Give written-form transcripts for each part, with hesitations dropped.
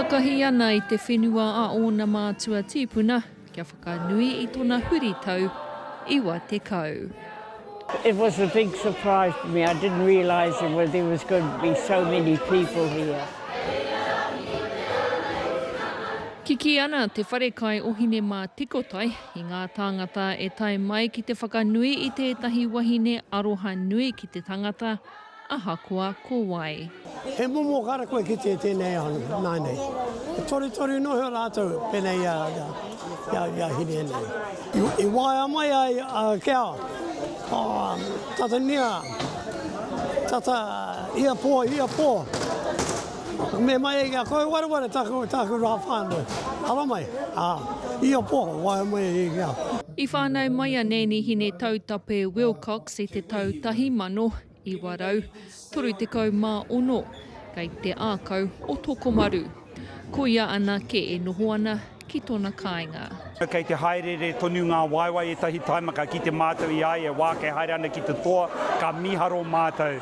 Whakahi ana I te whenua a ona mātua tīpuna, kia whakanui I tōna huritau, iwa tekau. It was a big surprise to me. I didn't realise there was going to be so many people here. Kiki ana te wharekai ohine mā tikotai I ngā tāngata e tae mai ki te whakanui I tētahi wahine aroha nui ki te tangata, ahakoa ko wai. He momo kara koe ki tēnei anu, nai nei. E tori noho rātou pēnei ia hine nei. I waia mai ai kia, tata nia, tata ia pō. Me mai ia koe wara taku rā whānau. Ara mai, ia pō, waia mai ia. I whānau mai a Nanny Hine tautape Wilcox I te tau tahi mano I warau, toru tekau mā ono, kei te ākau o Tokomaru. Ko ia ana ke e noho ana ki tōna kāinga. Kei te haerere tonu ngā waiwai e tahi taimaka ki te mātou I ai, e wā kei haere ana ki te toa, ka miharo mātou.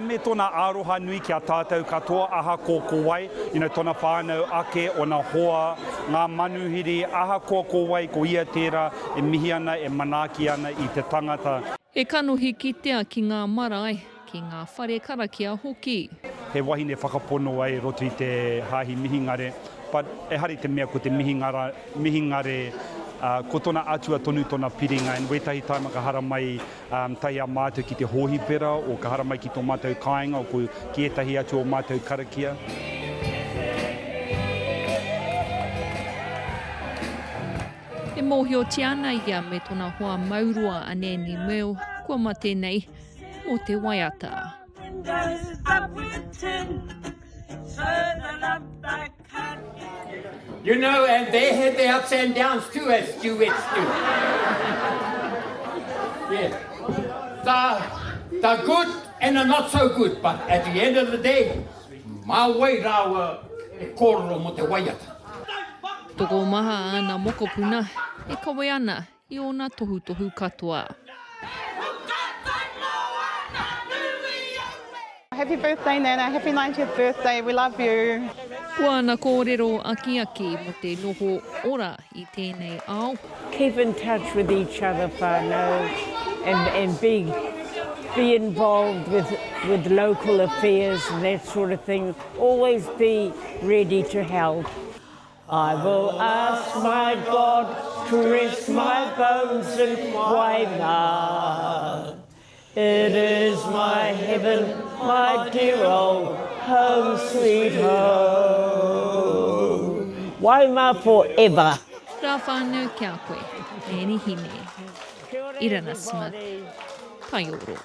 Me tōna aroha nui ki a tātou katoa ahakoa ko wai, tōna whānau ake o nā hoa, ngā manuhiri ahakoa ko wai ko ia tērā, e mihi ana, e Manaaki ana I te tangata. He kanohi kitea ki ngā marae, ki ngā whare karakia hoki. He wahine whakapono ai roto I te hāhi mihingare, but e hari te mea ko te mihingare ko tōna atua tonu tōna piringa, en wetahi taimaka hara mai tahi a mātou ki te hōhi pera, o ka hara mai ki tō mātou kāinga, o ko ki etahi atua o mātou karakia. E mōhio tiana ia me tōna hoa maurua a Nanny Meo, kua ma tēnei, o te waiata. You know, and they had their ups and downs too, as duets do. Yeah. They're good and they're not so good, but at the end of the day, mā wai rawa e kōrero mo te waiata. Toko maha ana mokopuna, e kawe ana I ona tohu katoa. Happy birthday, Nana. Happy 90th birthday. We love you. Kua ana kōrero aki mo te noho ora I tēnei ao. Keep in touch with each other, whānau, and be involved with local affairs and that sort of thing. Always be ready to help. I will ask my God to rest my bones in Waina. It is my heaven, my dear old home, sweet home. Waima forever. Rā whānau kia koe, Nanny Hine. Irena Smith, Pai oro.